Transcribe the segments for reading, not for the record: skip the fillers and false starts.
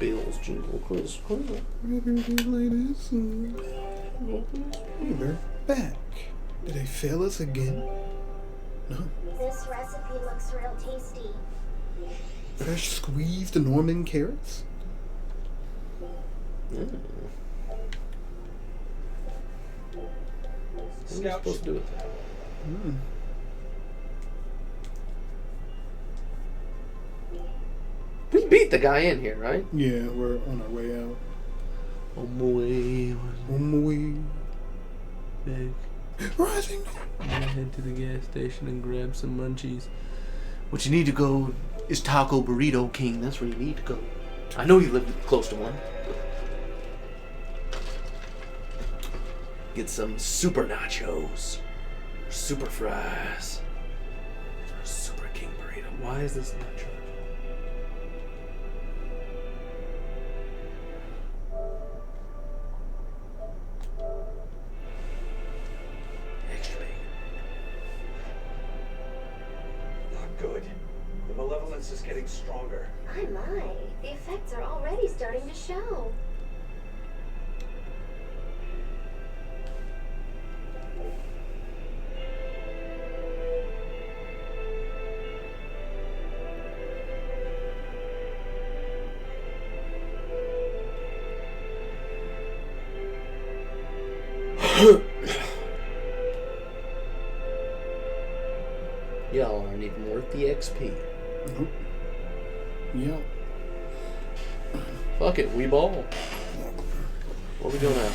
bells jingle, Chris. We're back. Did they fail us again? No. This recipe looks real tasty. Fresh squeezed Norman carrots? What are you supposed to do with that? We beat the guy in here, right? Yeah, we're on our way out. On my way. On my way. Back. Rising. I'm gonna head to the gas station and grab some munchies. What you need to go is Taco Burrito King. That's where you need to go. I know you live close to one. Get some super nachos. Or super fries. Or a super king burrito. Why is this not charged? Extra bacon. Not good. The malevolence is getting stronger. My, my. The effects are already starting to show. Y'all aren't even worth the XP. Nope. Yep. Fuck it, we ball. What are we doing now?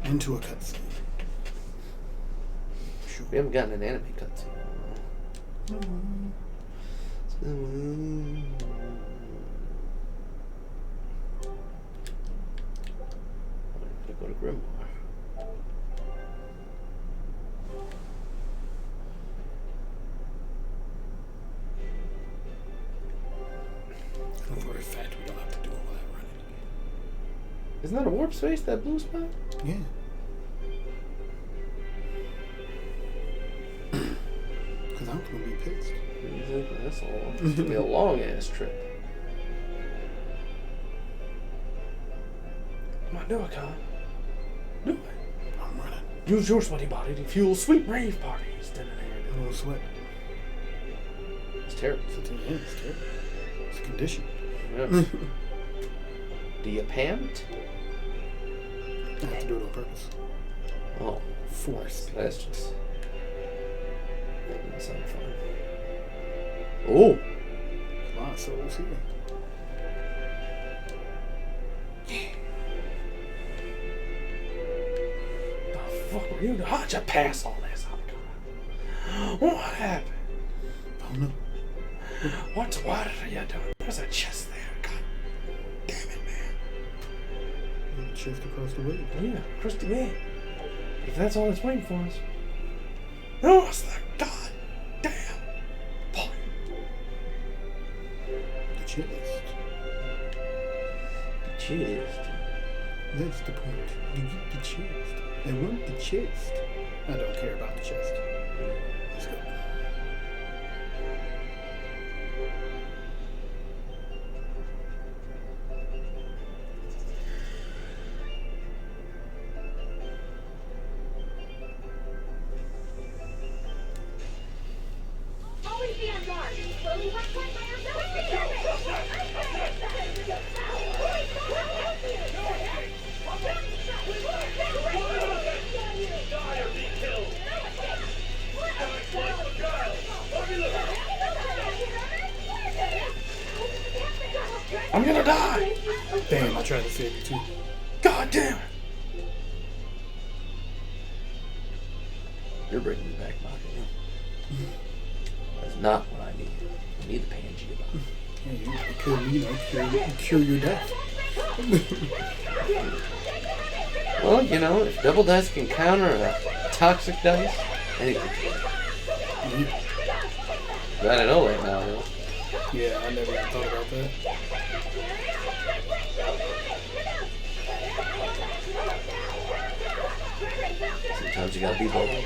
Into a cutscene. Sure. We haven't gotten an anime cutscene. I'm gonna go to Grimoire. I know for a fact we don't have to do all that running. Isn't that a warp space, that blue spot? Yeah. Because I'm going to be pissed. Exactly, that's all. It's gonna be a long ass trip. Come on, do it, Con. Do it. I'm running. Use your sweaty body to fuel sweet rave parties. I don't sweat. It's terrible. It's terrible. It's a condition. Yeah. Do you pant? I have to do it on purpose. Oh, Force. that's just. That doesn't sound fun. Oh! A lot of souls here. The fuck were you doing? How'd you pass all this? What happened? Oh no. What are you doing? There's a chest there. God damn it, man. Chest across the way. Yeah, Christy, man. If that's all that's waiting for us. No, what's the goddamn point? The chest. The chest. That's the point. You get the chest. I want the chest. I don't care about the chest. Let's go. Always be on guard. Slowly work my way I'm gonna die! Damn, I tried to save you too. God damn it! You're bringing me back, Maki. That's not what I need. I need the Pangea body. Yeah, cure your death. Well, you know, if double dice can counter a toxic dice, anything can. That I know right now, though. Yeah, I never even thought about that. Sometimes you gotta be bold.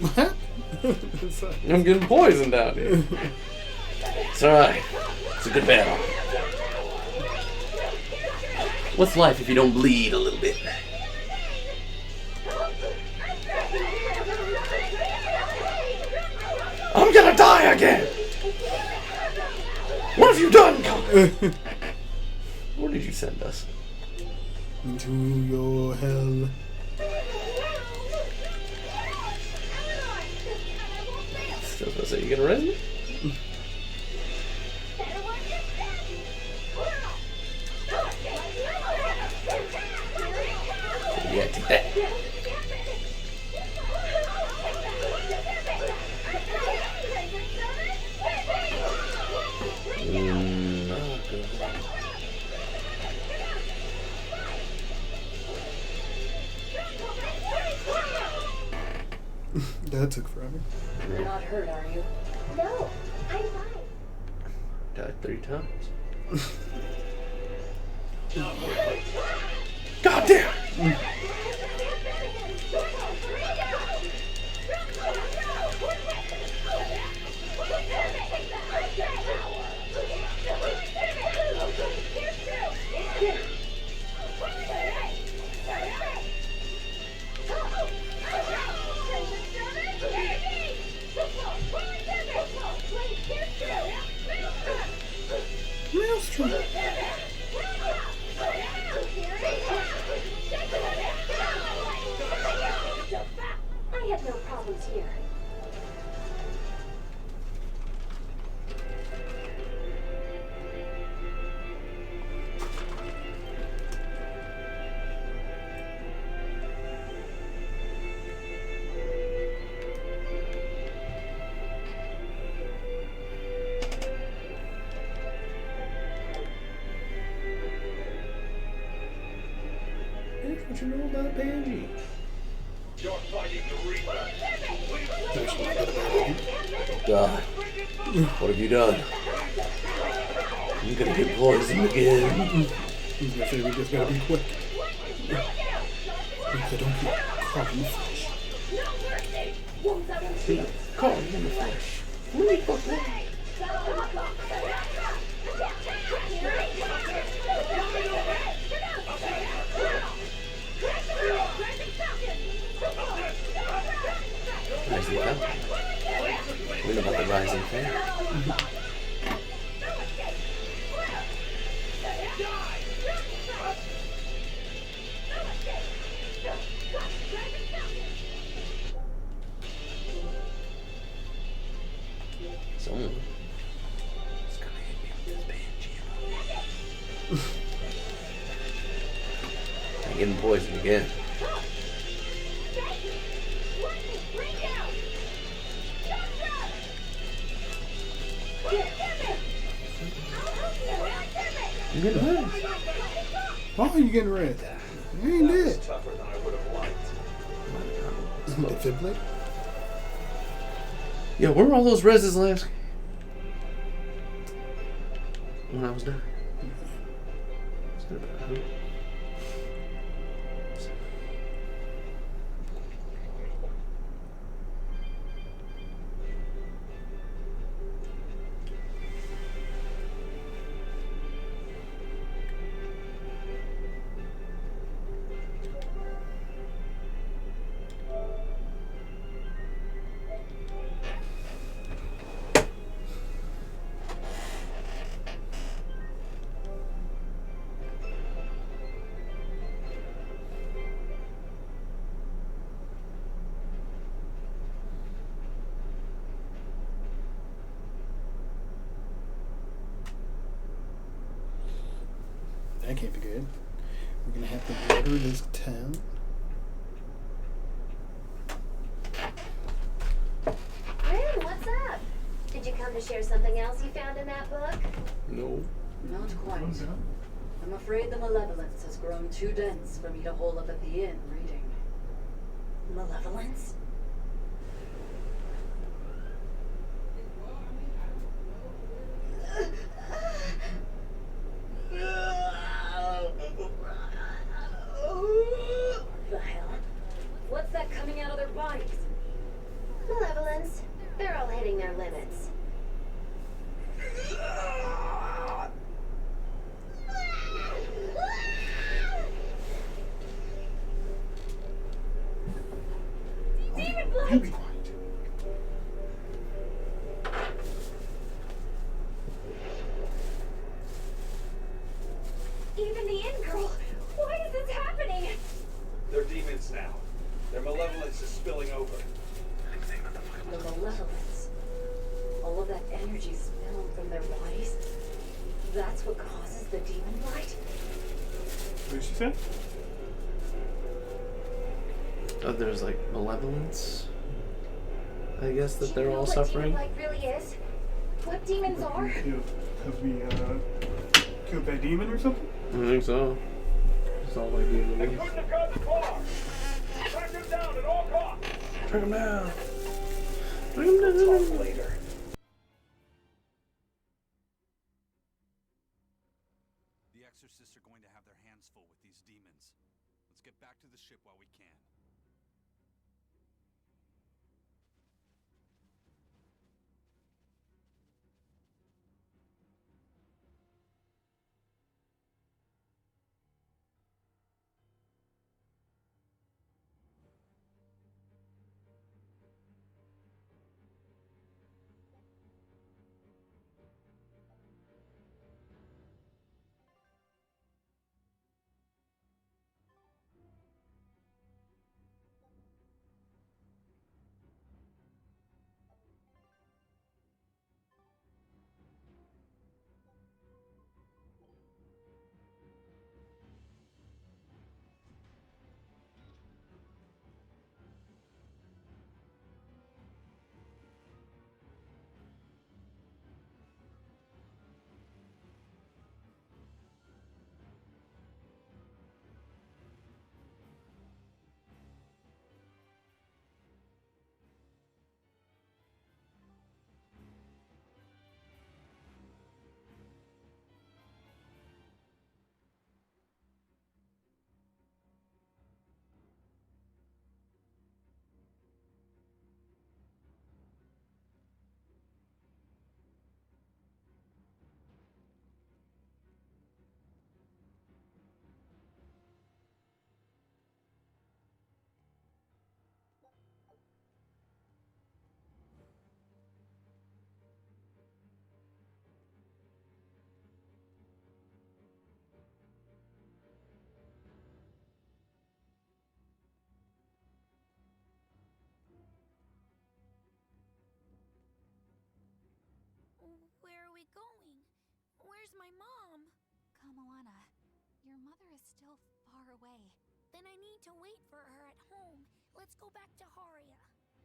What? I'm getting poisoned out here. It's alright. It's a good battle. What's life if you don't bleed a little bit? I'm gonna die again! What have you done, Connor? Where did you send us? Into your hell. Still gonna say you gonna res me? Yeah, take that. Not good. That took forever. You're not hurt, are you? No, I'm fine. Died 3 times. God damn! Maelstrom. I had no problems here. Here's what you know about Banji. You're fighting the Reaper. God, what have you done? I'm gonna get poisoned again. I was gonna say we just gotta be quick. Because I don't get caught in the flesh. Call him in the flesh. Really fuck that. Rising Falcon. We know about the Rising Fan. Someone is gonna hit me with this Banshee. I'm getting poisoned again. I'm getting hurt. Why are you getting red? You ain't That was dead. tougher than I would have liked. Defibrillate? Yeah, where were all those reses last? When I was dying. Is that about who? That can't be good. We're gonna have to water this town. Ren, what's up? Did you come to share something else you found in that book? No. Not quite. I'm afraid the malevolence has grown too dense for me to hole up at the inn reading. Malevolence? The hell? What's that coming out of their bodies? You be quiet. Even the inn girl. Why is this happening? They're demons now. Their malevolence is spilling over. The malevolence. All of that energy spilled from their bodies. That's what causes the demon blight. What did she say? Oh, there's like malevolence. I guess that they're all what suffering. Demon blight really is? What demons are? Have we killed that demon or something? I think so. It's all like They demons. couldn't have gotten far. Track them down at all costs. Track them down. Track We'll them talk down. later. The exorcists are going to have their hands full with these demons. Let's get back to the ship while we can. Where are we going? Where's my mom? Kamoana, your mother is still far away. Then I need to wait for her at home. Let's go back to Haria.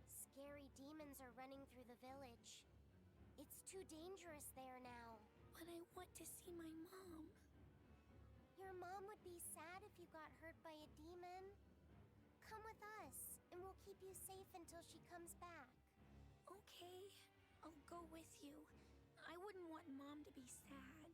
Scary demons are running through the village. It's too dangerous there now. But I want to see my mom. Your mom would be sad if you got hurt by a demon. Come with us, and we'll keep you safe until she comes back. Okay, I'll go with you. I wouldn't want Mom to be sad.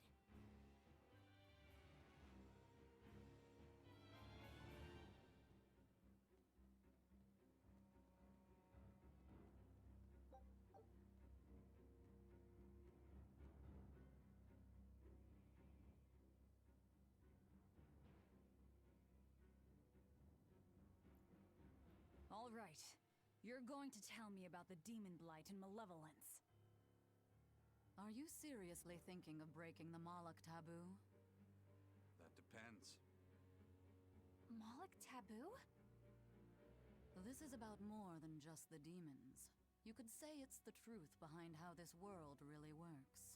All right. You're going to tell me about the demon blight and malevolence. Are you seriously thinking of breaking the Moloch taboo? That depends. Moloch taboo? This is about more than just the demons. You could say it's the truth behind how this world really works.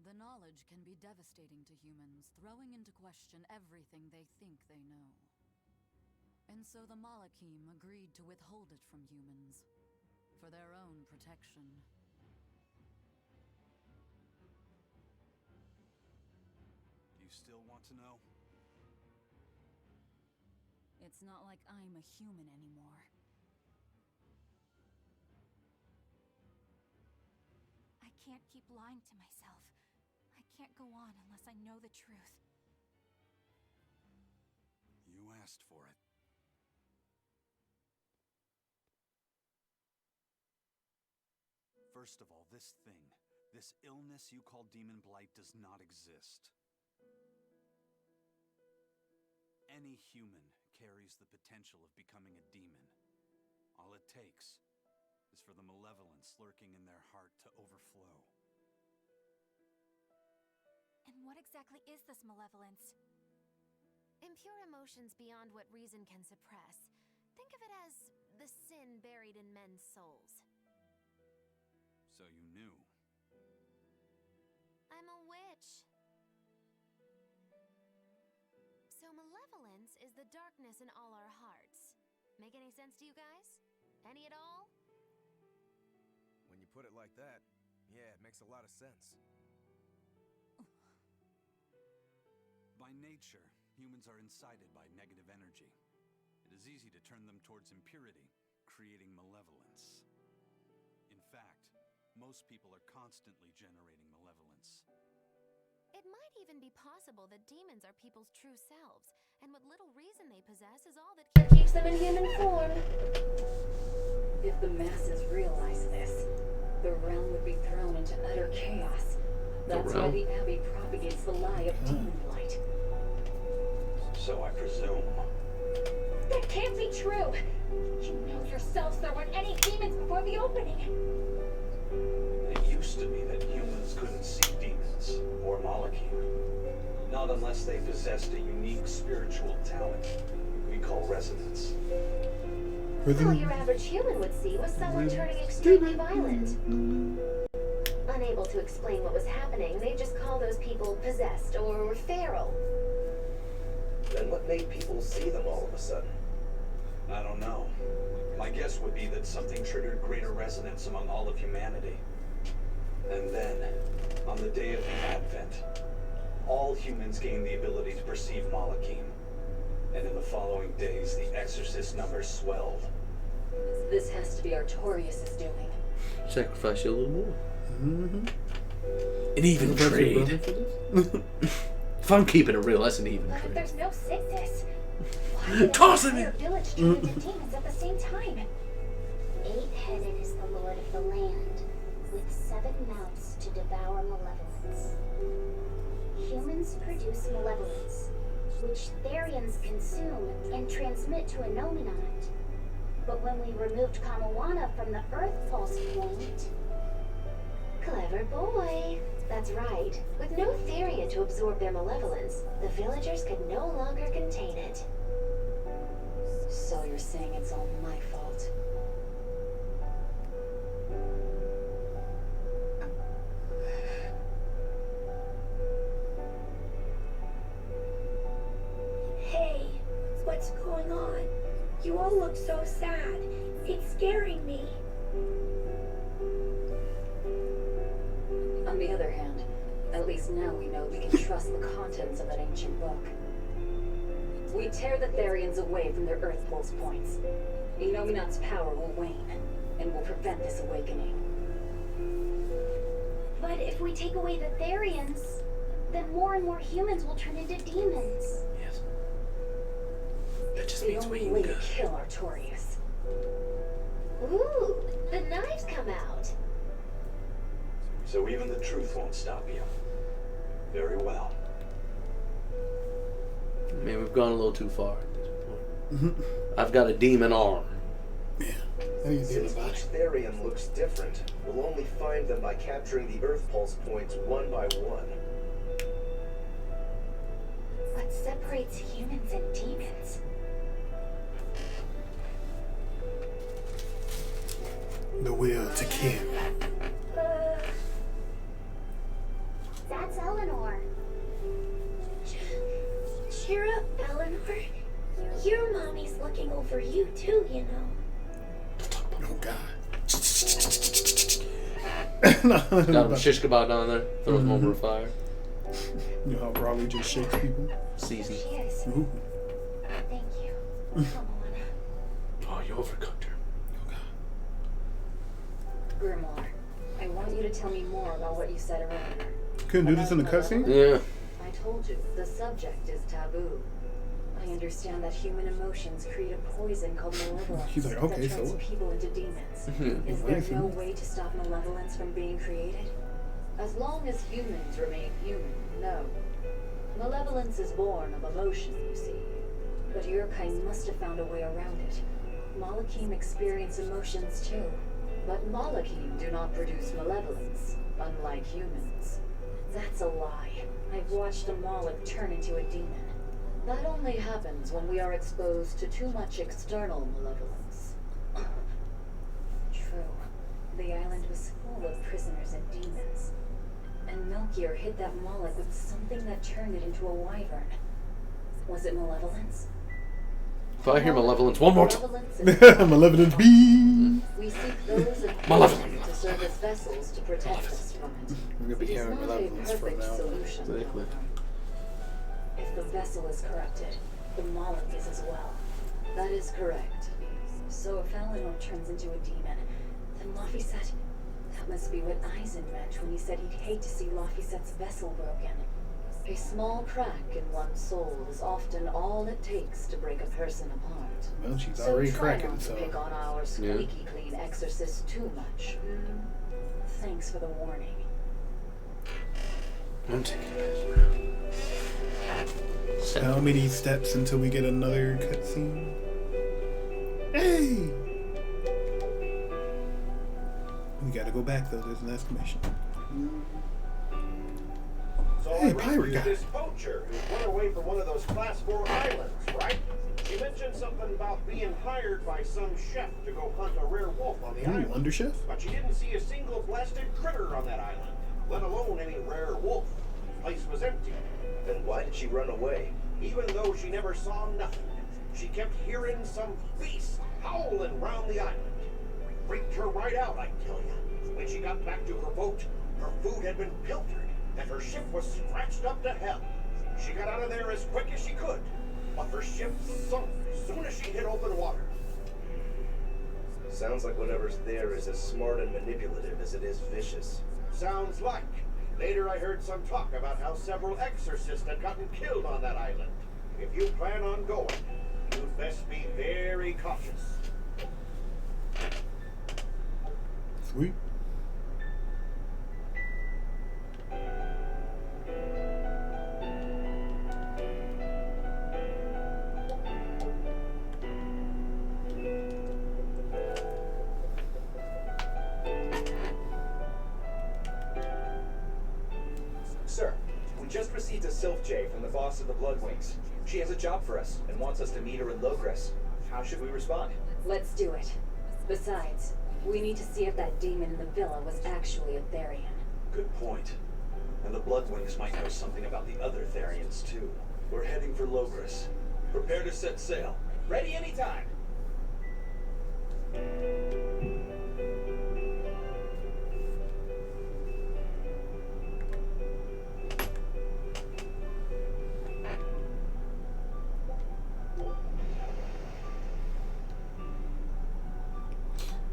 The knowledge can be devastating to humans, throwing into question everything they think they know. And so the Malachim agreed to withhold it from humans, for their own protection. Do you still want to know? It's not like I'm a human anymore. I can't keep lying to myself. I can't go on unless I know the truth. You asked for it. First of all, this thing, this illness you call demon blight does not exist. Any human carries the potential of becoming a demon. All it takes, is for the malevolence lurking in their heart to overflow. And what exactly is this malevolence? Impure emotions beyond what reason can suppress. Think of it as the sin buried in men's souls. So you knew. I'm a witch. So malevolence is the darkness in all our hearts. Make any sense to you guys? Any at all? When you put it like that, yeah, it makes a lot of sense. By nature, humans are incited by negative energy. It is easy to turn them towards impurity, creating malevolence. In fact, most people are constantly generating malevolence. It might even be possible that demons are people's true selves, and what little reason they possess is all that keeps them in human form. If the masses realize this, the realm would be thrown into utter chaos. That's why the Abbey propagates the lie of demon light. So I presume. That can't be true! You know yourselves there weren't any demons before the opening! It used to be that humans couldn't see demons or Malachim. Not unless they possessed a unique spiritual talent we call resonance. All your average human would see was someone turning extremely violent. Unable to explain what was happening, they just call those people possessed or feral. Then what made people see them all of a sudden? I don't know. My guess would be that something triggered greater resonance among all of humanity. And then, on the day of the Advent, all humans gained the ability to perceive Malachim. And in the following days, the exorcist numbers swelled. This has to be Artorius' doing. Sacrifice you a little more. Mm-hmm. An even trade. If I'm keeping it real, that's an even But if trade. there's no sickness, why did Toss an him entire in! village turn into demons at the same time? 8-headed is the lord of the land, with 7 mouths to devour malevolence. Humans produce malevolence, which Therians consume and transmit to a Nominat. But when we removed Kamawana from the Earth Pulse point... Clever boy. That's right. With no Therian to absorb their malevolence, the villagers could no longer contain it. So you're saying it's all my fault? Hey, what's going on? You all look so sad. It's scaring me. On the other hand, at least now we know we can trust the contents of that ancient book. We tear the Therians away from their Earth Pulse points. Enominat's power will wane, and will prevent this awakening. But if we take away the Therians, then more and more humans will turn into demons. Yes. That just The means we only way to can kill Artorius. Ooh, the knives come out. So even the truth won't stop you. Very well. I mean, we've gone a little too far at this point. I've got a demon arm. Yeah. I need to deal Since about each it. Therian looks different, we'll only find them by capturing the Earth Pulse points one by one. What separates humans and demons? The will to kill. That's Eleanor. Cheer up, Eleanor. Your mommy's looking over you too, you know. Oh God. Got him shish kebab down there. Throws him over a fire. You know how Broadway just shakes people? Season. She is. Ooh. Thank you. Come on. Oh, you overcooked her. Grimoire, I want you to tell me more about what you said earlier. Couldn't do this in the cutscene? Yeah. I told you, the subject is taboo. I understand that human emotions create a poison called malevolence He's like, okay, that turns so- people into demons. Is there no way to stop malevolence from being created? As long as humans remain human, no. Malevolence is born of emotion, you see. But your kind must have found a way around it. Malachim experience emotions too. But Malachim do not produce malevolence, unlike humans. That's a lie. I've watched a Moloch turn into a demon. That only happens when we are exposed to too much external malevolence. True. The island was full of prisoners and demons. And Melchior hit that Moloch with something that turned it into a wyvern. Was it malevolence? If I hear malevolence one more time. Malevolence B. We seek those of Malevolent. to serve as vessels to protect us from it. We're gonna be It is hearing not a malevolence from perfect now on. solution. Exactly. If the vessel is corrupted, the Moloch is as well. That is correct. So if Eleanor turns into a demon, then Laphicet... That must be what Eisen meant when he said he'd hate to see Laphicet's vessel broken. A small crack in one's soul is often all it takes to break a person apart. Well, she's So already try cracking, not to so. pick on our squeaky clean exorcist too much. Thanks for the warning. I'm taking it. How many steps until we get another cutscene? Hey! We gotta go back though, there's an exclamation. So Hey, I pirate rescued guy. this poacher who run away from one of those Class 4 islands, right? She mentioned something about being hired by some chef to go hunt a rare wolf on the Ooh, island. underchef? But she didn't see a single blasted critter on that island, let alone any rare wolf. The place was empty. Then why did she run away? Even though she never saw nothing, she kept hearing some beast howling round the island. Freaked her right out, I tell you. When she got back to her boat, her food had been pilfered, and her ship was scratched up to hell. She got out of there as quick as she could, but her ship sunk as soon as she hit open water. Sounds like whatever's there is as smart and manipulative as it is vicious. Sounds like. Later I heard some talk about how several exorcists had gotten killed on that island. If you plan on going, you'd best be very cautious. Sweet. Sir, we just received a Sylph J from the boss of the Bloodwings. She has a job for us and wants us to meet her in Logres. How should we respond? Let's do it. Besides, we need to see if that demon in the villa was actually a Therian. Good point. And the Bloodwings might know something about the other Therians, too. We're heading for Logres. Prepare to set sail. Ready anytime.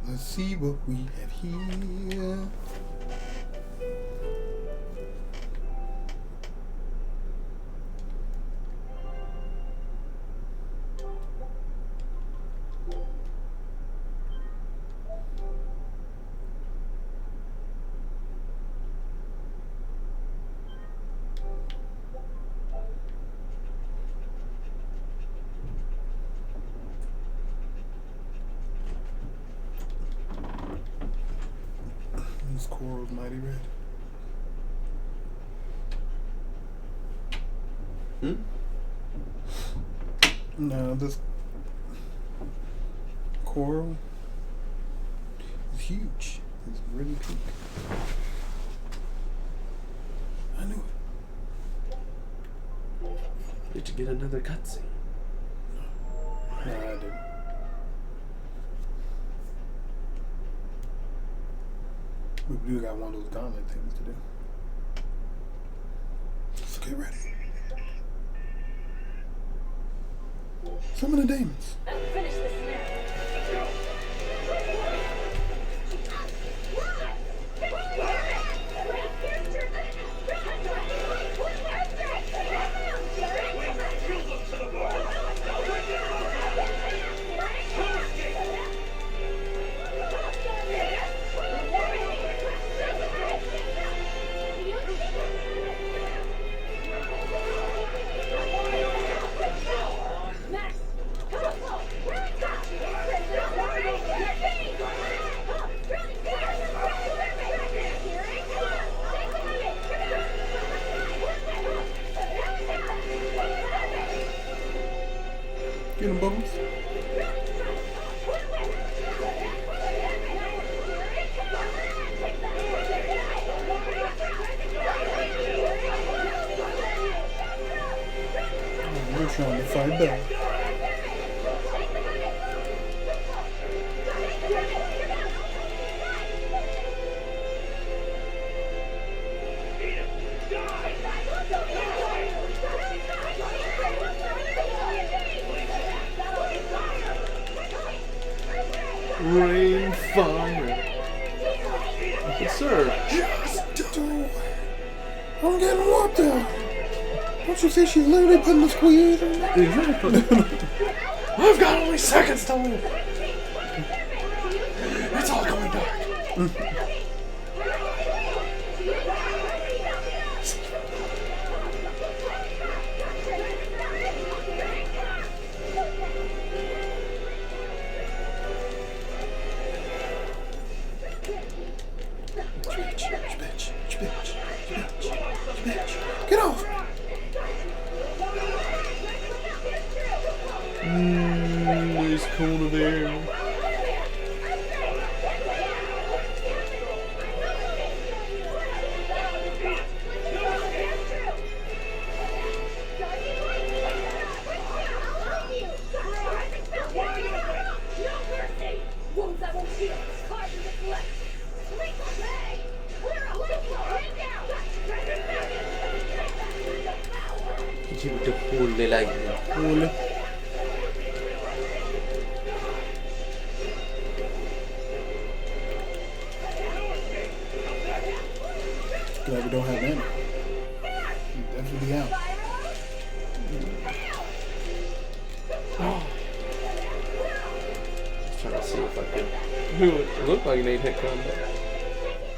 Let's see what we have here. This coral's mighty red. No, this coral is huge. It's really pink. I knew it. Did you get another cutscene? No, I didn't. We do got one of those gauntlet things to do. So get ready. Summon the demons. Finish this now. Let's go! Max, come on! Get him, Bubbles. Oh, we're trying to fight back. Rain, fire. Yes, sir. Just do it. I'm getting whooped out. Don't you see she's literally putting the squeeze in there? Exactly. I've got only seconds to live. It's all going dark. Get off! Nice cone of air. Give it a pull like that. Pull. Glad we don't have any. We'd definitely be out. Just trying to see if I can. It looked like an 8-hit combo.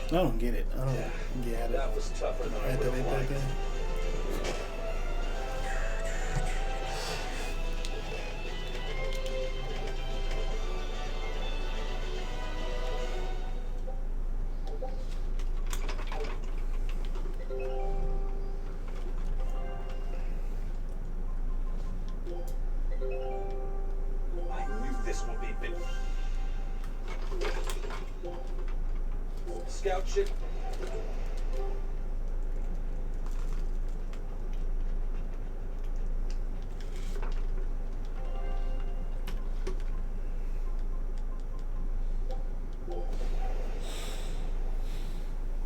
I don't get it. I don't get it. That was tougher than I Add that would in have back liked. in. I knew this would be big. Scout ship.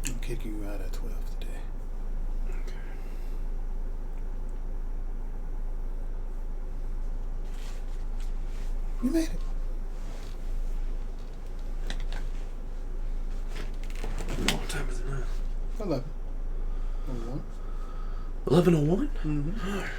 I'm kicking you out at 12 today. You made it. What time is it now? 11. 11. 11:01? Mm-hmm. Alright.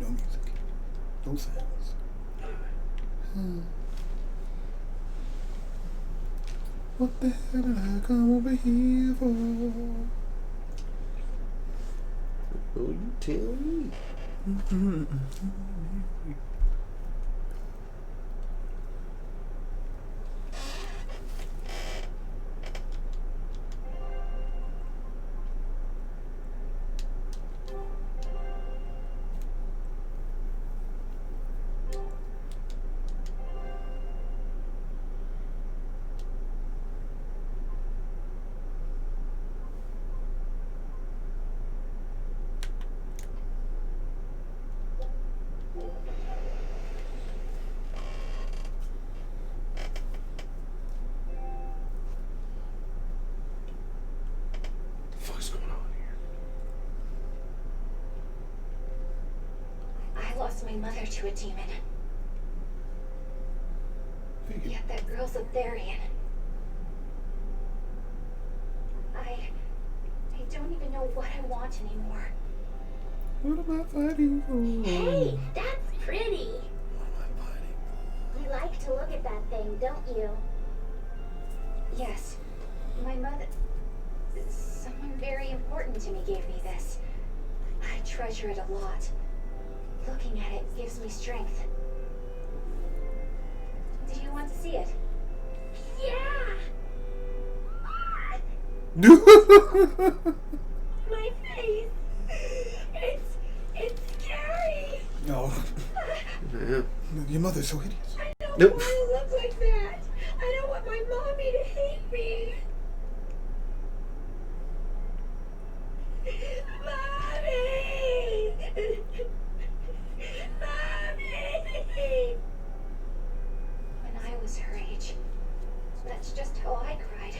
No music. No sounds. What the hell did I come over here for? Oh, you tell me. What the fuck's going on here? I lost my mother to a demon. Yet that girl's a Therian. I don't even know what I want anymore. What am I fighting for? Hey, that's pretty. What am I fighting We like everything, don't you? Yes. My mother... Someone very important to me gave me this. I treasure it a lot. Looking at it gives me strength. Do you want to see it? Yeah! My face! It's scary! No. Yeah. Your mother's so hideous. I don't Nope. want to look like that! I don't want my mommy to hate me! Mommy! Mommy! When I was her age, that's just how I cried.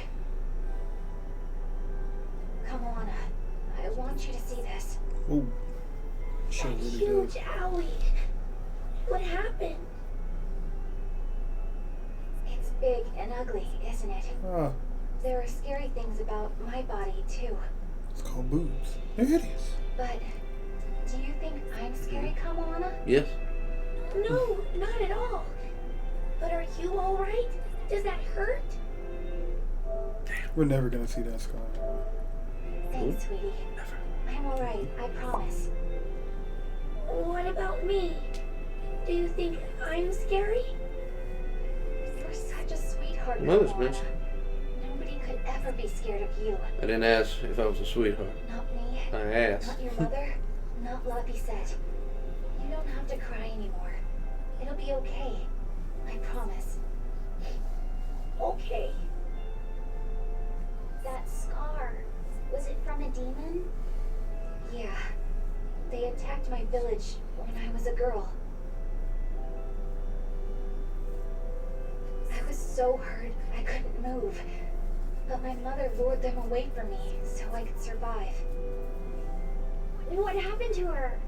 Come on, I want you to see this. Oh. Sure, That really huge does. owie. What happened? It's big and ugly, isn't it? Ah, There are scary things about my body, too. it's called boobs. They're hideous. But do you think I'm scary, Kamana? Yes. No, not at all. But are you alright? Does that hurt? We're never gonna see that scar. Thanks, sweetie. I'm alright, I promise. What about me? Do you think I'm scary? You're such a sweetheart, Mother's Kamana. bitch. Nobody could ever be scared of you. I didn't ask if I was a sweetheart. Not me. I asked. Not your mother. Not Lappy said. You don't have to cry anymore. It'll be okay. I promise. Okay. That scar, was it from a demon? Yeah. They attacked my village when I was a girl. I was so hurt I couldn't move. But my mother lured them away from me so I could survive. What happened to her?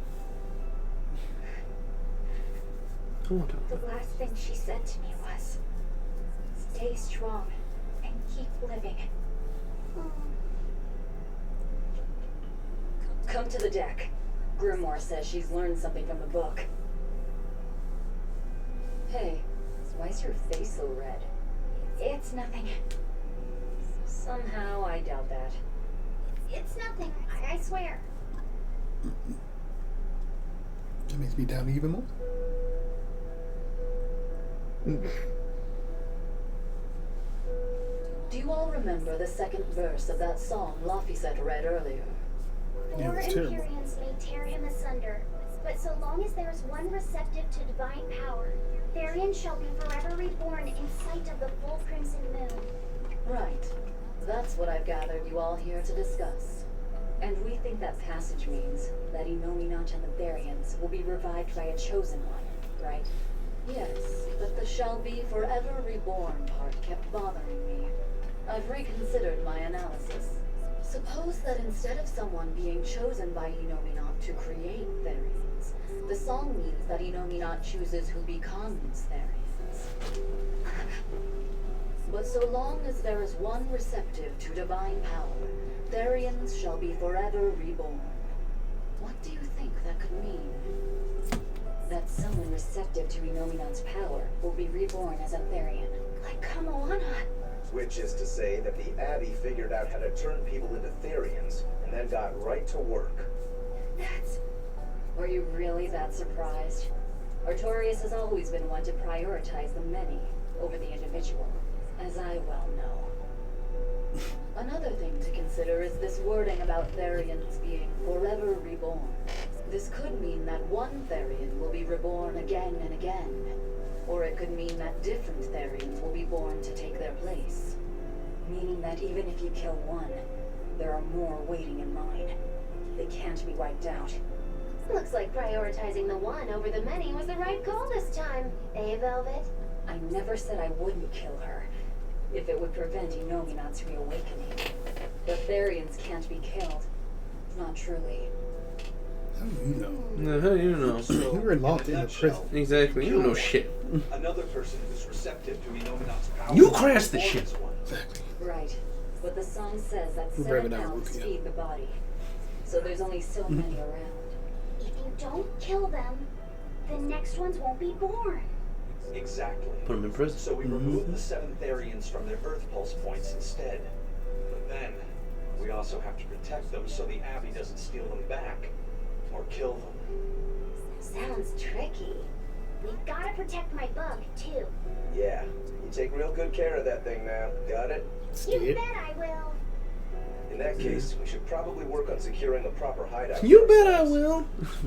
The last thing she said to me was, "Stay strong and keep living." Come to the deck. Grimoire says she's learned something from the book. Hey, why's your face so red? It's nothing. Somehow I doubt that. It's nothing, I swear. That makes me doubt me even more. Do you all remember the second verse of that song Laphicet read earlier? Yeah, Four it's terrible. Empyreans may tear him asunder, but so long as there is one receptive to divine power, Therian shall be forever reborn in sight of the full crimson moon. Right. That's what I've gathered you all here to discuss. And we think that passage means that Inominat and the Therians will be revived by a chosen one, right? Yes, but the shall be forever reborn part kept bothering me. I've reconsidered my analysis. Suppose that instead of someone being chosen by Inominat to create Therians, the song means that Inominat chooses who becomes Therians. But so long as there is one receptive to divine power, Therians shall be forever reborn. What do you think that could mean? That someone receptive to Inominat's power will be reborn as a Therian. Like Kamoana. Which is to say that the Abbey figured out how to turn people into Therians, and then got right to work. That's... Were you really that surprised? Artorius has always been one to prioritize the many over the individual, as I well know. Another thing to consider is this wording about Therians being forever reborn. This could mean that one Therian will be reborn again and again, or it could mean that different Therians will be born to take their place. Meaning that even if you kill one, there are more waiting in line. They can't be wiped out. Looks like prioritizing the one over the many was the right call this time, eh, Velvet? I never said I wouldn't kill her, if it would prevent Inominat's reawakening. The Therians can't be killed. Not truly. How do you know? No, how do you know? You were locked in a prison. Exactly, you don't know shit. Another person who's receptive to Inominat's power. You crashed the ship. Exactly. Right. But the song says that We're 7 revving out pounds Rukia. feed the body. So there's only so many around. If you don't kill them, the next ones won't be born. Exactly. Put them in prison. So we remove the 7 Therians from their Earth pulse points instead. But then, we also have to protect them so the Abbey doesn't steal them back. Or kill them. Sounds tricky. We've gotta protect my bug, too. Yeah, you take real good care of that thing now. Got it? You bet I will. In that case, we should probably work on securing a proper hideout. You bet I will.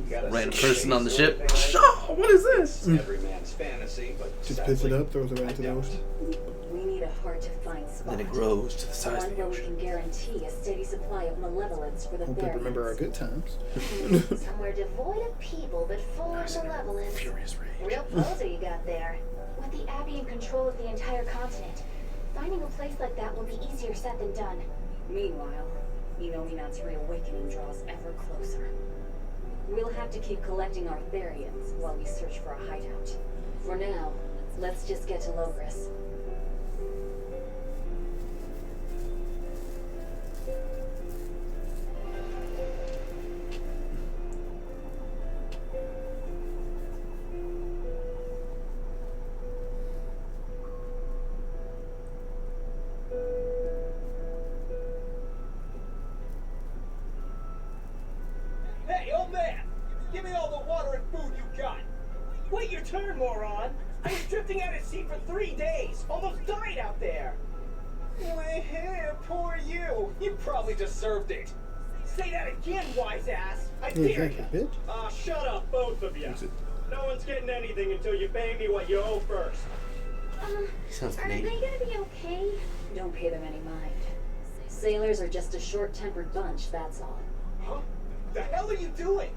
Gotta Random see person on the things or ship. anything like Shaw, what is this? Every man's fantasy, but Just sadly, piss it up, throws it right into the I ocean. We need a hard-to-find spot. Then it grows to the size One of the where we ocean. can guarantee a steady supply of malevolence for the Hope they Therians. remember our good times. Somewhere devoid of people, but full of malevolence. Furious rage. Real poser you got there. With the Abbey in control of the entire continent, finding a place like that will be easier said than done. Meanwhile, Inominat's reawakening draws ever closer. We'll have to keep collecting our Therians while we search for a hideout. For now, let's just get to Logris. Hey, old man! Give me all the water and food you got! Wait your turn, moron! I was drifting out at sea for 3 days! Almost died out there! Well, poor you! You probably deserved it! Say that again, wise ass! I Yeah, dare exactly, you! bitch. Ah, shut up, both of you! No one's getting anything until you pay me what you owe first. He sounds Are Canadian. they gonna be okay? Don't pay them any mind. Sailors are just a short-tempered bunch, that's all. Huh? The hell are you doing?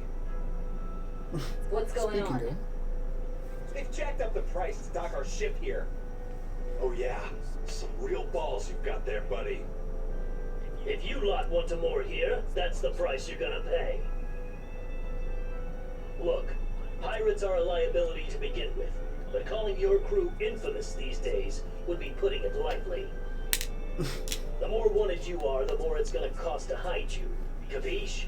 What's going Speaking on? of, They've jacked up the price to dock our ship here. Oh yeah, some real balls you've got there, buddy. If you lot want to moor here, that's the price you're gonna pay. Look, pirates are a liability to begin with, but calling your crew infamous these days would be putting it lightly. The more wanted you are, the more it's gonna cost to hide you. Capiche?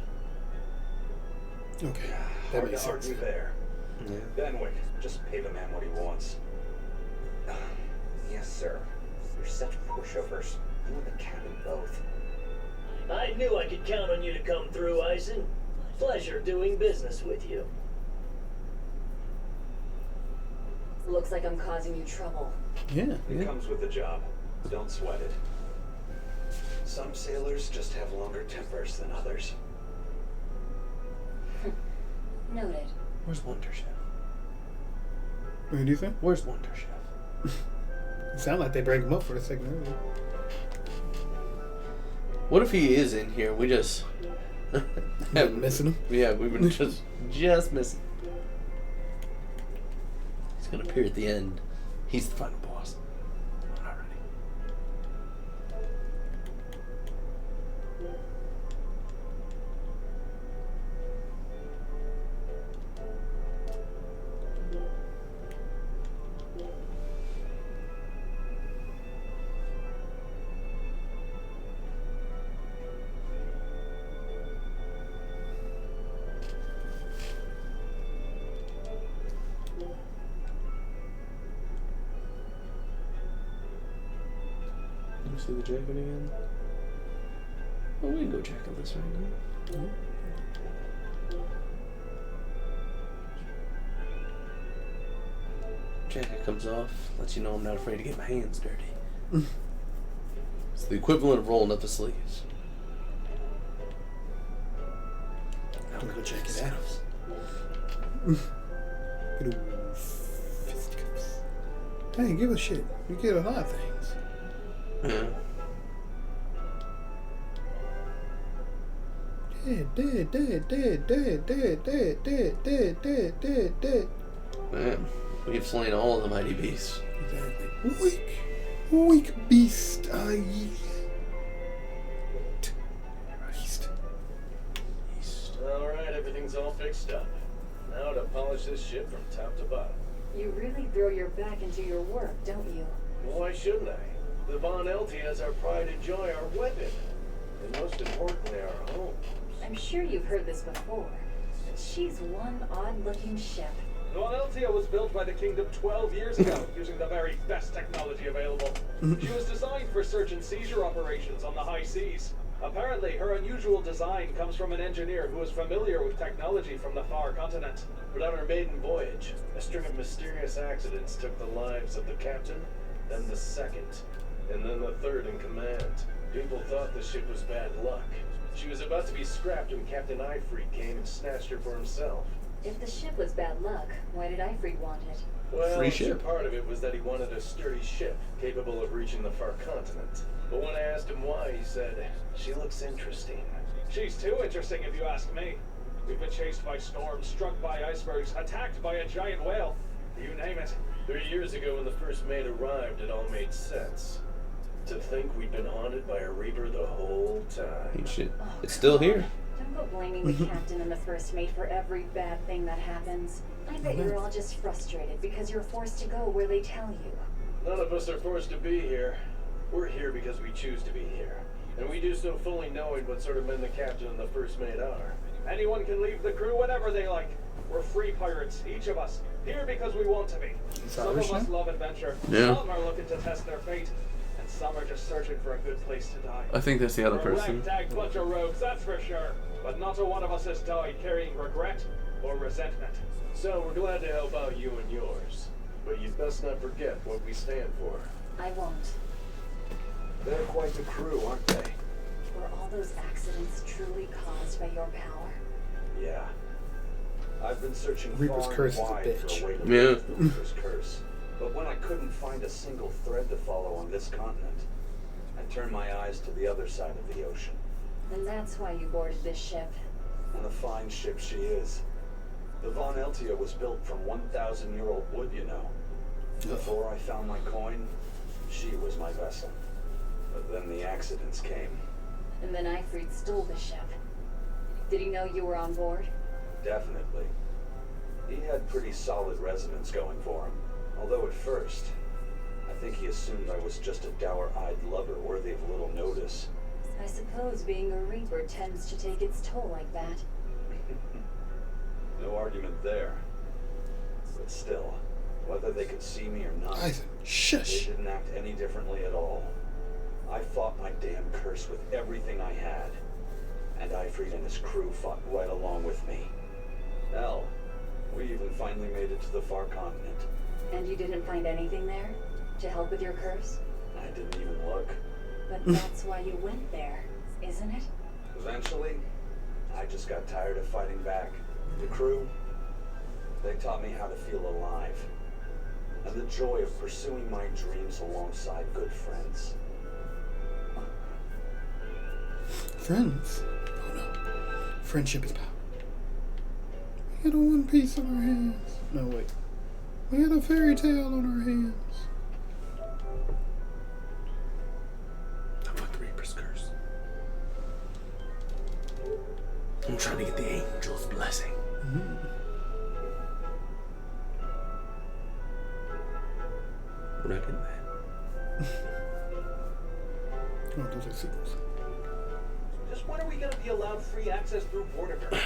okay, that Hard to makes sense. argue there. Yeah. Benwick, just pay the man what he wants. Yes, sir. You're such pushovers. You and the captain both. I knew I could count on you to come through, Eisen. Pleasure doing business with you. Looks like I'm causing you trouble. Yeah, It comes with the job. Don't sweat it. Some sailors just have longer tempers than others. Noted. Where's Wonder Chef? What do you think? Where's Wonder Chef? It sounded like they bring him up for a second earlier. What if he is in here? We just Been missing him? Yeah, we've been just missing. He's gonna appear at the end. He's the final boss. I'm not ready. Can you see the jacket again? Oh, we can go check out this right now. Jacket comes off, lets you know I'm not afraid to get my hands dirty. It's the equivalent of rolling up the sleeves. I'm gonna go check it out. Good old fisticuffs. Hey, give a shit. You get a lot of things. Yeah. Dead. Man, we've slain all of the mighty beasts. Exactly. Weak beast, Alright, everything's all fixed up. Now to polish this ship from top to bottom. You really throw your back into your work, don't you? Well, why shouldn't I? The Von Elti is our pride and joy, our weapon. And most importantly, our home. I'm sure you've heard this before. But she's one odd-looking ship. Altia was built by the kingdom 12 years ago, using the very best technology available. She was designed for search and seizure operations on the high seas. Apparently, her unusual design comes from an engineer who was familiar with technology from the far continent. But on her maiden voyage, a string of mysterious accidents took the lives of the captain, then the second, and then the third in command. People thought the ship was bad luck. She was about to be scrapped when Captain Ifrit came and snatched her for himself. If the ship was bad luck, why did Ifrit want it? Well, Free I'm sure ship. part of it was that he wanted a sturdy ship capable of reaching the far continent. But when I asked him why, he said, "She looks interesting." She's too interesting if you ask me. We've been chased by storms, struck by icebergs, attacked by a giant whale. You name it. 3 years ago when the first mate arrived, it all made sense. To think we'd been haunted by a reaper the whole time. Shit. It's still here. Don't go blaming the captain and the first mate for every bad thing that happens. I bet you're all just frustrated because you're forced to go where they tell you. None of us are forced to be here. We're here because we choose to be here. And we do so fully knowing what sort of men the captain and the first mate are. Anyone can leave the crew whenever they like. We're free pirates, each of us. Here because we want to be. Some of us love adventure. Yeah. Some are looking to test their fate. And some are just searching for a good place to die. I think that's the other We're a person. ragtag bunch of rogues, that's for sure. But not a one of us has died carrying regret or resentment. So we're glad to help out you and yours. But you'd best not forget what we stand for. I won't. They're quite the crew, aren't they? Were all those accidents truly caused by your power? Yeah. I've been searching Reaper's far curse and is a wide bitch. for a way to Yeah. break the Reaper's curse. But when I couldn't find a single thread to follow on this continent, I turned my eyes to the other side of the ocean. And that's why you boarded this ship. And a fine ship she is. The Von Eltia was built from 1,000-year-old wood, you know. Before I found my coin, she was my vessel. But then the accidents came. And then Ifrit stole the ship. Did he know you were on board? Definitely. He had pretty solid resonance going for him. Although at first, I think he assumed I was just a dour-eyed lover worthy of little notice. I suppose being a Reaper tends to take its toll like that. No argument there. But still, whether they could see me or not, shush. they didn't act any differently at all. I fought my damn curse with everything I had. And Ifrit and his crew fought right along with me. Hell, we even finally made it to the far continent. And you didn't find anything there to help with your curse? I didn't even look. But that's why you went there, isn't it? Eventually, I just got tired of fighting back. The crew, they taught me how to feel alive. And the joy of pursuing my dreams alongside good friends. Friends? Oh no. Friendship is power. We got a one piece on our hands. No, wait. We had a fairy tale on our hands. I want the Reaper's curse. I'm trying to get the angel's blessing. We're not getting that. Oh, those are sequels. Just when are we gonna be allowed free access through Vortigern?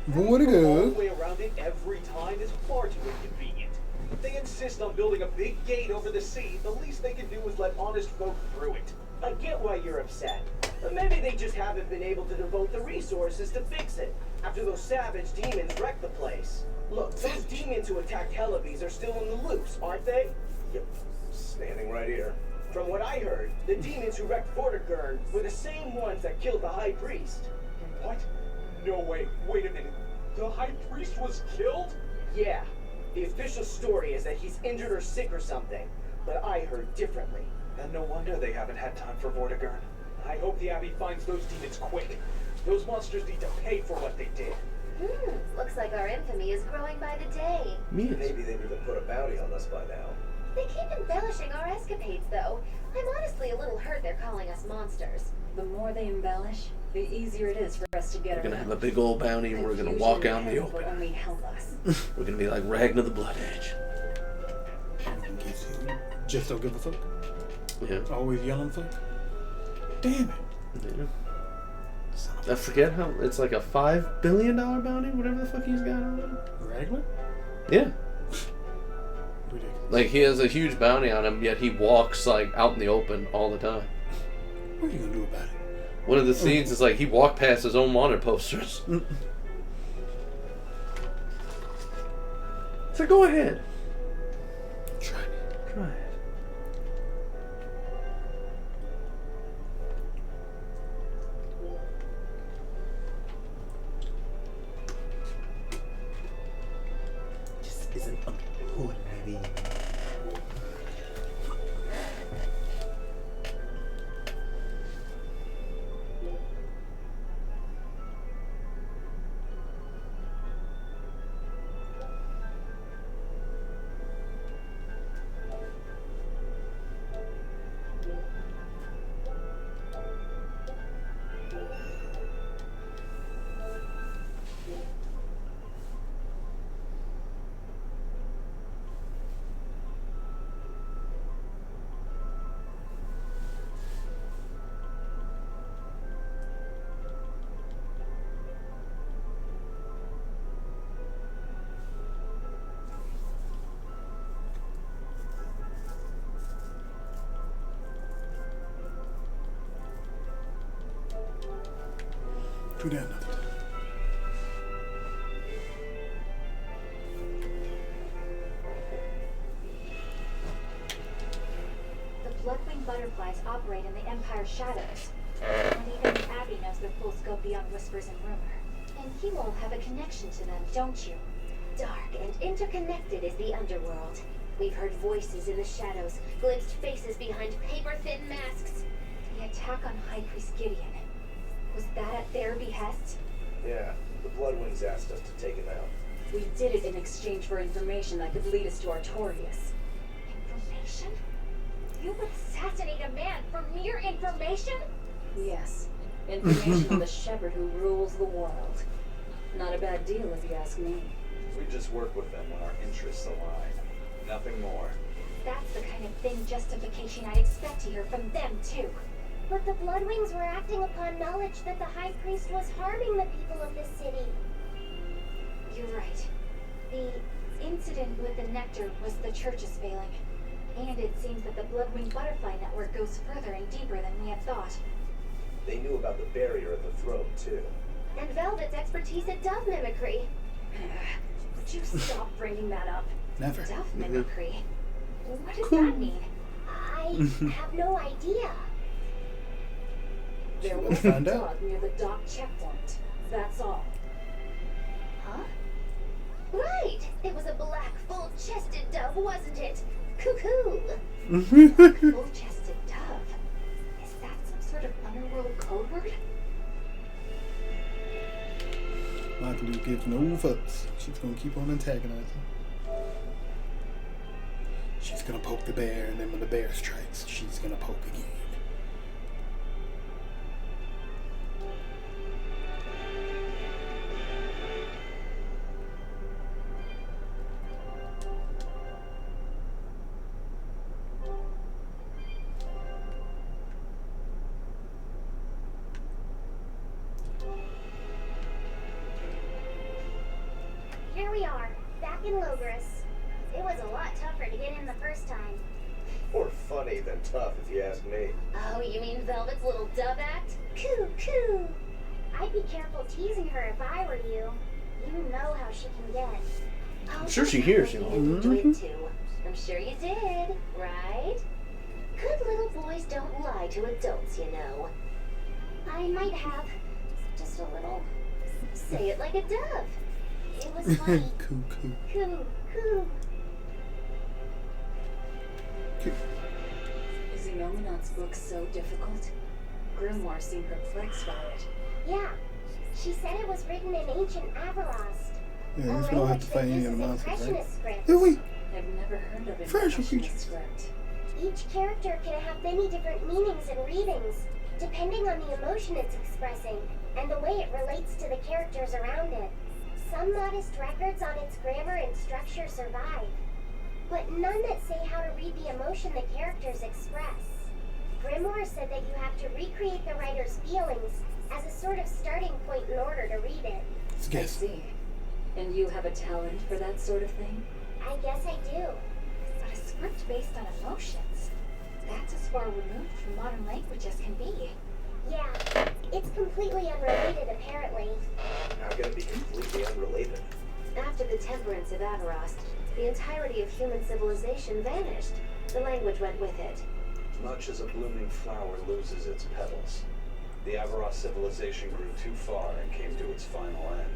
Vortigern? Going all the way around it every time is far too inconvenient. If they insist on building a big gate over the sea, the least they can do is let honest folk through it. I get why you're upset. But maybe they just haven't been able to devote the resources to fix it, after those savage demons wrecked the place. Look, those demons who attacked Hellebies are still in the loose, aren't they? Yep. Standing right here. From what I heard, the demons who wrecked Vortigern were the same ones that killed the High Priest. What? No way. Wait a minute. The High Priest was killed? Yeah. The official story is that he's injured or sick or something, but I heard differently. And no wonder they haven't had time for Vortigern. I hope the Abbey finds those demons quick. Those monsters need to pay for what they did. Looks like our infamy is growing by the day. Maybe they need to put a bounty on us by now. They keep embellishing our escapades, though. I'm honestly a little hurt they're calling us monsters. The more they embellish, the easier it is for us to get We're gonna around. have a big old bounty and we're gonna walk out in the open. Will only help us. We're gonna be like Ragnar the Blood Edge. Just don't give a fuck. Yeah. Always yelling fuck. Damn it. Yeah. I forget how it's like a $5 billion bounty, whatever the fuck he's got on him. Ragnar? Yeah. Like, he has a huge bounty on him, yet he walks, like, out in the open all the time. What are you gonna do about it? One of the scenes is, like, he walked past his own wanted posters. So go ahead. Try it. Try it. Just isn't important, maybe. Do that another time. The blood-winged butterflies operate in the Empire's shadows. And even the Abbey knows their full scope beyond whispers and rumor. And you all have a connection to them, don't you? Dark and interconnected is the underworld. We've heard voices in the shadows, glimpsed faces behind paper-thin masks. The attack on High Priest Gideon. Was that at their behest? Yeah, the Bloodwings asked us to take him out. We did it in exchange for information that could lead us to Artorias. Information? You would assassinate a man for mere information? Yes. Information on the shepherd who rules the world. Not a bad deal if you ask me. We just work with them when our interests align. Nothing more. That's the kind of thing justification I'd expect to hear from them, too. But the Bloodwings were acting upon knowledge that the High Priest was harming the people of the city. You're right. The incident with the nectar was the church's failing. And it seems that the Bloodwing Butterfly Network goes further and deeper than we had thought. They knew about the barrier at the throat, too. And Velvet's expertise at dove mimicry. Would you stop bringing that up? Never. Dove mimicry? What does Cool. that mean? I have no idea. There Let's was a find out. dog near the dock checkpoint. That's all. Huh? Right! It was a black, full-chested dove, wasn't it? Cuckoo! Full-chested dove? Is that some sort of underworld code word? Michael gives no fucks. She's gonna keep on antagonizing. She's gonna poke the bear, and then when the bear strikes, she's gonna poke again. Here we are, back in Logris. It was a lot tougher to get in the first time. More funny than tough, if you ask me. Oh, you mean Velvet's little dove act? Coo! I'd be careful teasing her if I were you. You know how she can get. Oh, I'm sure she hears you. You do it too. I'm sure you did, right? Good little boys don't lie to adults, you know. I might have. Just a little. Say it like a dove. It was funny. Cuckoo. Coo. Is Inominat's book so difficult? Grimoire seemed perplexed by it. Yeah. She said it was written in ancient Avarost. Yeah, I guess we don't have to fight any of the monsters, right? Impressionist script. Do we? I've never heard of Fresh Impressionist creatures. script. Each character can have many different meanings and readings, depending on the emotion it's expressing and the way it relates to the characters around it. Some modest records on its grammar and structure survive, but none that say how to read the emotion the characters express. Grimoire said that you have to recreate the writer's feelings as a sort of starting point in order to read it. Let's I guess. see. And you have a talent for that sort of thing? I guess I do. But a script based on emotions. That's as far removed from modern language as can be. Yeah, it's completely unrelated apparently. How can it be completely unrelated? After the temperance of Avarost, the entirety of human civilization vanished. The language went with it. Much as a blooming flower loses its petals, the Avarost civilization grew too far and came to its final end.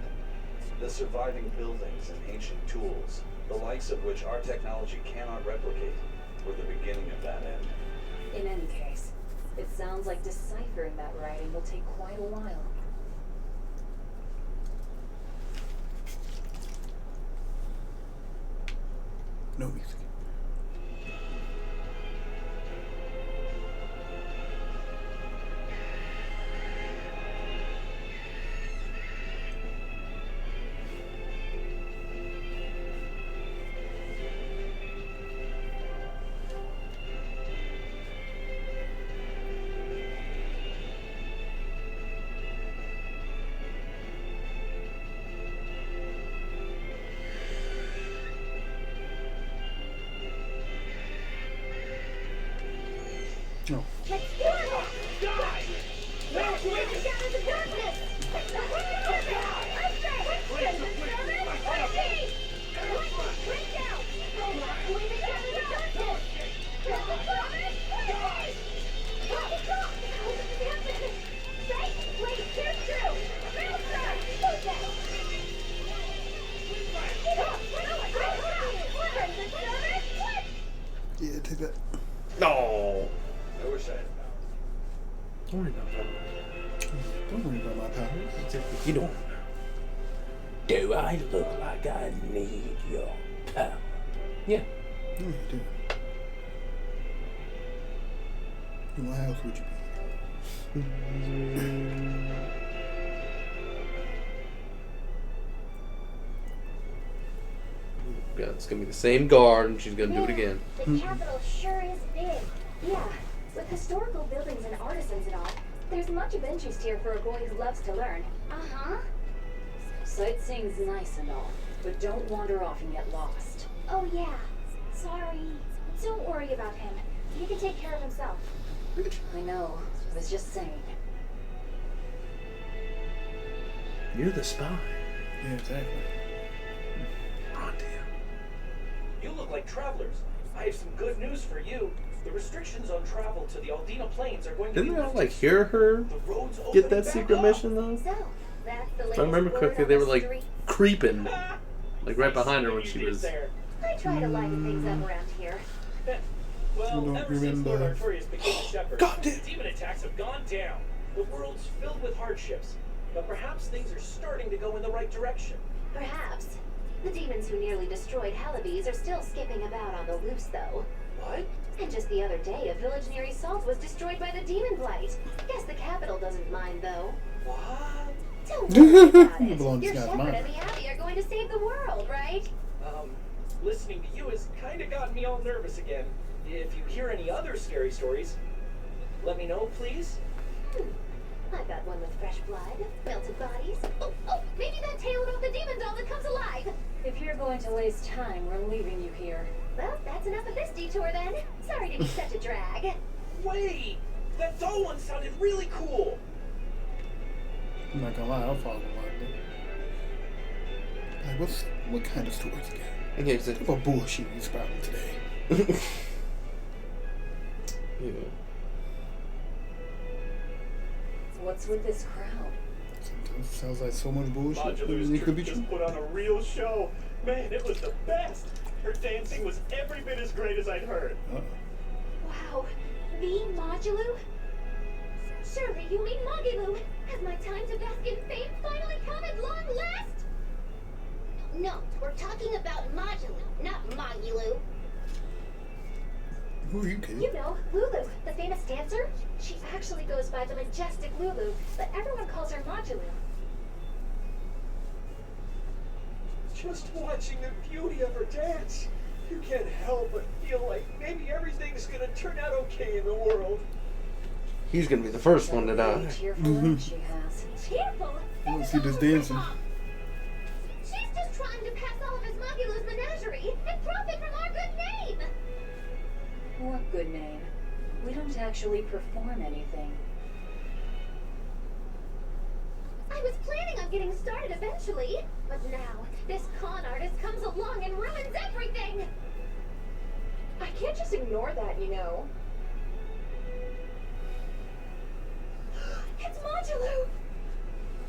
The surviving buildings and ancient tools, the likes of which our technology cannot replicate, were the beginning of that end. In any case, it sounds like deciphering that writing will take quite a while. No music. No. Let's do it! Die! Let's get out of the darkness! Ready! Break down! Let's win it out of the darkness! Let's die! How did this happen? Right? Wait, here's true! Bouncer! Who's that? Yeah, take that. No. I wish I had Don't worry about that. Don't worry about my powers. You don't. Do I look like I need your power? Yeah. Yeah, you do. And why else would you be? Yeah, it's gonna be the same guard, and she's gonna do it again. The capital sure is big. Yeah, with historical buildings and artisans and all, there's much of interest here for a boy who loves to learn. Uh-huh. Sightseeing's nice and all, but don't wander off and get lost. Oh yeah, sorry. Don't worry about him. He can take care of himself. I know, I was just saying. You're the spy. Yeah, exactly. You look like travelers. I have some good news for you. The restrictions on travel to the Aldina Plains are going to Didn't be we all like hear her get that secret mission though? So, that's the If I remember correctly, they were like creeping, like right behind her when she was. I try to lighten things up around here. Well, don't ever since remember. Lord Artorias became a shepherd, demon attacks have gone down. The world's filled with hardships, but perhaps things are starting to go in the right direction. Perhaps. The demons who nearly destroyed Halibes are still skipping about on the loose, though. What? And just the other day, a village near Salt was destroyed by the demon blight. Guess the capital doesn't mind, though. What? Don't worry about You belong it. to Your Scott's shepherd mom. and the Abbey are going to save the world, right? Listening to you has kind of gotten me all nervous again. If you hear any other scary stories, let me know, please. I've got one with fresh blood, melted bodies. Oh, maybe that tale about the demon doll that comes alive. If you're going to waste time, we're leaving you here. Well, that's enough of this detour then. Sorry to be such a drag. Wait! That doll one sounded really cool! I'm not gonna lie, I'll follow along. Like, what kind of stories you got? Okay, so What about bullshit you spouting today? yeah. What's with this crowd? Sometimes it sounds like so much bullshit. Modula's It could be troupe true. just put on a real show. Man, it was the best! Her dancing was every bit as great as I'd heard. Wow, the Modulu? Surely you mean Mogilu. Has my time to bask in fame finally come at long last? No, we're talking about Mogilu, not Mogilu. Who are you kidding? You know, Lulu, the famous dancer. She actually goes by the majestic Lulu, but everyone calls her Modulu. Just watching the beauty of her dance, you can't help but feel like maybe everything's gonna turn out okay in the world. He's gonna be the first one to die. Cheerful look she has. Cheerful? I don't see this dancing. She's just trying to pass all of his Mogilu's menagerie and profit from our good name. good name. We don't actually perform anything. I was planning on getting started eventually, but now this con artist comes along and ruins everything! I can't just ignore that, you know. It's Modulu!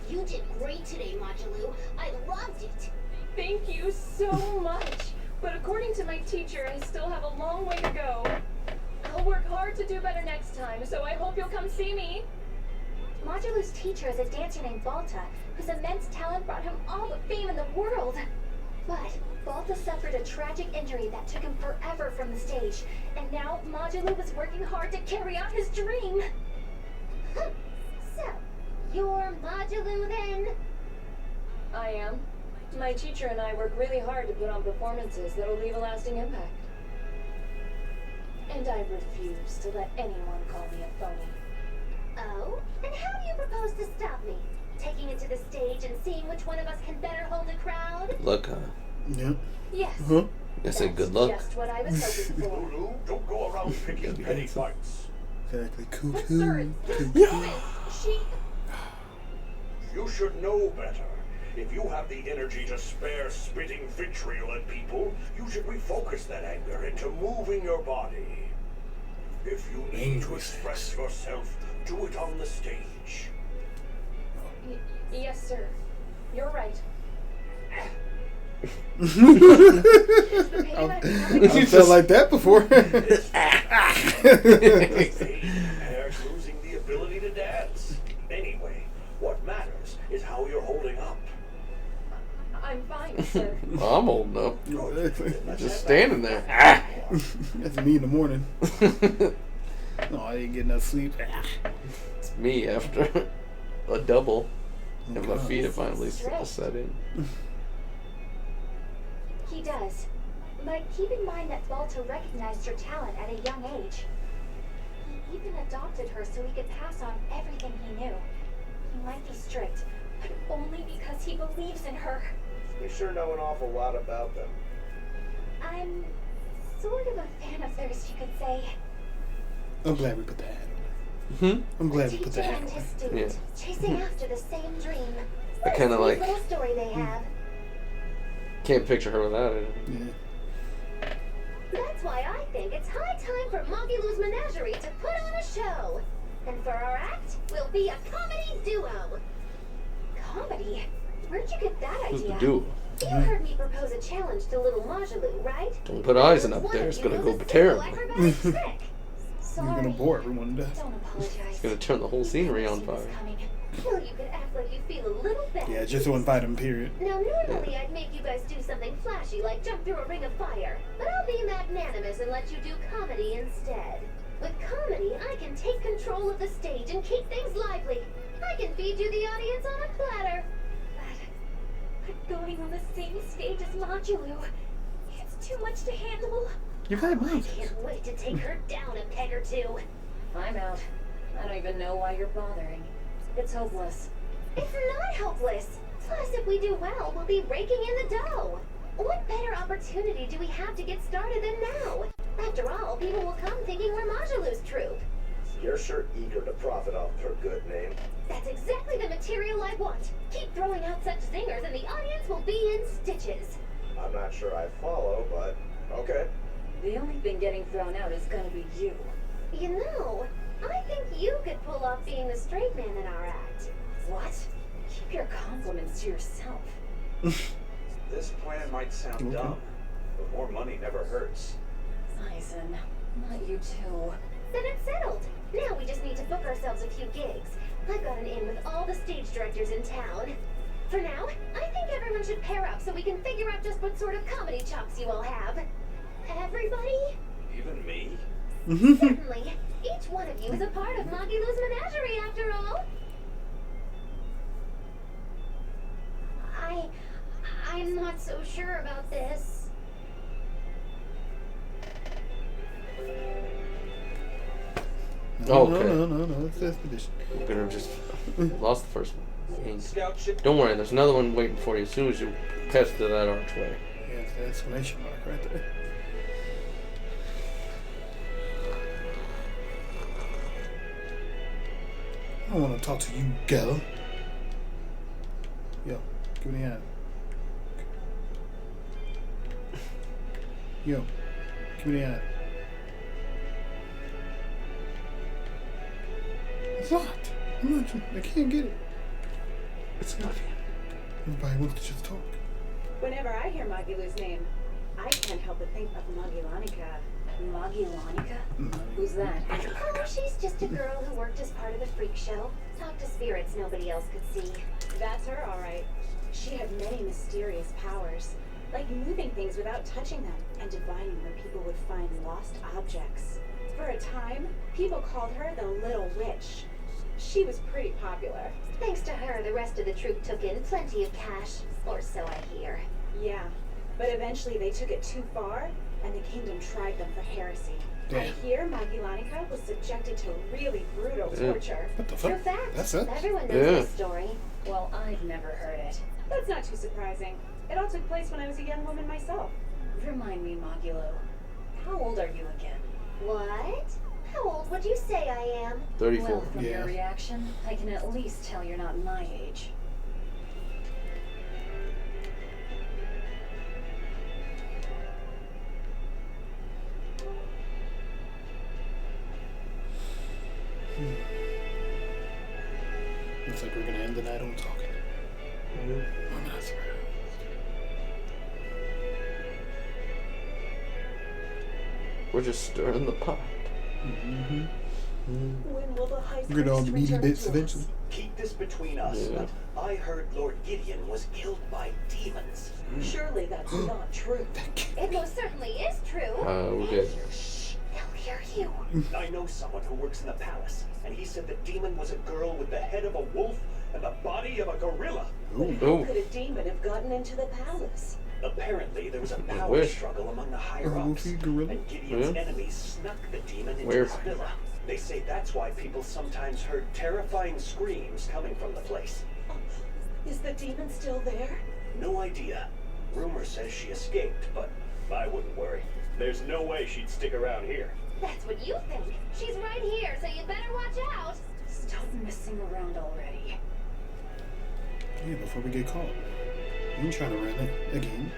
You did great today, Modulu. I loved it. Thank you so much. But according to my teacher, I still have a long way to go. I'll work hard to do better next time, so I hope you'll come see me. Modulu's teacher is a dancer named Balta, whose immense talent brought him all the fame in the world. But Balta suffered a tragic injury that took him forever from the stage, and now Modulu was working hard to carry out his dream. So, you're Modulu then? I am. My teacher and I work really hard to put on performances that'll leave a lasting impact. And I refuse to let anyone call me a phony. Oh? And how do you propose to stop me? Taking it to the stage and seeing which one of us can better hold a crowd? Luck, huh? Yep. Yes. Uh-huh. I said good luck. Just what I was hoping for. Lulu, don't go around picking penny fights. Exactly. Cuckoo. But sir, She... You should know better. If you have the energy to spare spitting vitriol at people, you should refocus that anger into moving your body. If you need to express yourself, do it on the stage. Yes, sir. You're right. I felt like that before. Hair's losing the ability to dance. Anyway, what matters is how you're holding up. I'm fine, sir. I'm old enough. Exactly. Just standing there. That's me in the morning. No, I didn't get enough sleep. It's me after a double. And my feet have finally set in. He does. But keep in mind that Balta recognized her talent at a young age. He even adopted her so he could pass on everything he knew. He might be strict, but only because he believes in her. We sure know an awful lot about them. I'm sort of a fan of theirs, you could say. I'm glad we put the hat on. I'm glad we put the Teacher hat and his on. student, chasing after the same dream. I kind of What a like sweet little story they have. can't picture her without it. Yeah. That's why I think it's high time for Mogulu's Menagerie to put on a show. And for our act, we'll be a comedy duo. Comedy? Where'd you get that Who's idea? the duo? You heard me propose a challenge to little Modulu, right? Don't put eyes in up there. It's gonna go terribly. Acrobatic trick. You're gonna bore everyone to death. Don't apologize. It's gonna turn the whole scenery on fire. Well, you could act like you feel a little better. Yeah, just to invite him, period. Now, normally I'd make you guys do something flashy like jump through a ring of fire, but I'll be magnanimous and let you do comedy instead. With comedy, I can take control of the stage and keep things lively. I can feed you the audience on a platter. But going on the same stage as Modulu, it's too much to handle. You've had I mine. can't wait to take her down a peg or two. I'm out. I don't even know why you're bothering. It's hopeless. It's not hopeless. Plus, if we do well, we'll be raking in the dough. What better opportunity do we have to get started than now? After all, people will come thinking we're Modulu's troupe. You're sure eager to profit off her good name. That's exactly the material I want. Keep throwing out such zingers and the audience will be in stitches. I'm not sure I follow, but okay. The only thing getting thrown out is gonna be you. You know, I think you could pull off being the straight man in our act. What? Keep your compliments to yourself. This plan might sound dumb, but more money never hurts. Eisen, not you too. Then it's settled. Now we just need to book ourselves a few gigs. I've got an in with all the stage directors in town. For now, I think everyone should pair up so we can figure out just what sort of comedy chops you all have. Everybody? Even me? Certainly. Each one of you is a part of Mogulu's Menagerie, after all. I'm not so sure about this. Okay. No. It's expedition. We're gonna just lost the first one. Don't worry, there's another one waiting for you as soon as you pass through that archway. Yeah, it's the exclamation mark right there. talk to you, girl. Yo, give me the hand. Yo, give me the hand. It's locked. I can't get it. It's not. Everybody wants to just talk. Whenever I hear Magilu's name, I can't help but think of Magilanica. Magilanica? Who's that? Oh, she's just a girl who worked as part of the freak show. Talked to spirits nobody else could see. That's her, all right. She had many mysterious powers, like moving things without touching them and divining where people would find lost objects. For a time, people called her the Little Witch. She was pretty popular. Thanks to her, the rest of the troop took in plenty of cash. Or so I hear. Yeah, but eventually they took it too far, and the kingdom tried them for heresy. I hear Magilanica was subjected to really brutal torture. What the fuck? True fact. That's it? Everyone knows this story. Well, I've never heard it. That's not too surprising. It all took place when I was a young woman myself. Remind me, Magilo, how old are you again? What? How old would you say I am? 34. Well, from your reaction, I can at least tell you're not my age. Looks like we're gonna end the night on talking. I'm not surprised. We're just stirring the pot. When will the high We're gonna all the meaty bits eventually. Keep this between us, but I heard Lord Gideon was killed by demons. Surely that's not true. It most certainly is true. Okay. They'll hear you. I know someone who works in the palace, and he said the demon was a girl with the head of a wolf and the body of a gorilla. How could a demon have gotten into the palace? Apparently, there was a power struggle among the higher-ups, and Gideon's enemies snuck the demon into his villa. They say that's why people sometimes heard terrifying screams coming from the place. Is the demon still there? No idea. Rumor says she escaped, but I wouldn't worry. There's no way she'd stick around here. That's what you think. She's right here, so you better watch out. Stop messing around already. Yeah, before we get caught. You ain't trying to run it again.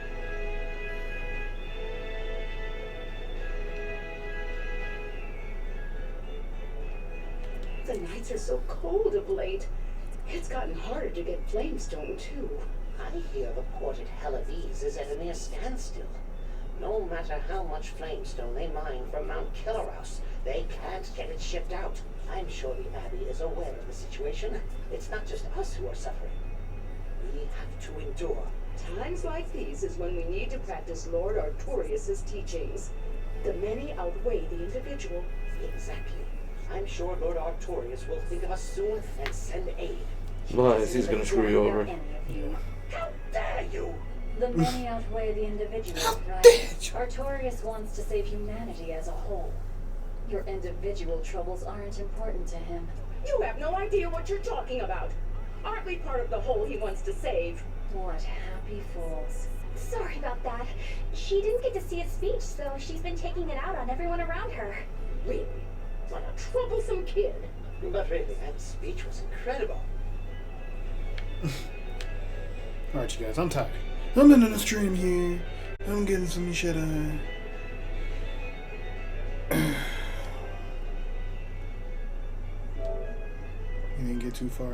The nights are so cold of late. It's gotten harder to get flamestone, too. I hear the port at Hellades is at a near standstill. No matter how much flamestone they mine from Mount Killerhouse, they can't get it shipped out. I'm sure the Abbey is aware of the situation. It's not just us who are suffering. We have to endure. Times like these is when we need to practice Lord Artorius' teachings. The many outweigh the individual. Exactly. I'm sure Lord Artorius will think of us soon and send aid. Nice, he's gonna screw you over. How dare you! The many outweigh the individual, right? Artorius wants to save humanity as a whole. Your individual troubles aren't important to him. You have no idea what you're talking about. Aren't we part of the whole he wants to save? What happy fools. Sorry about that. She didn't get to see his speech, so she's been taking it out on everyone around her. Really? What a troublesome kid. But really, that speech was incredible. Alright, you guys, I'm tired. I'm ending the stream here. I'm getting some shit on. You didn't get too far.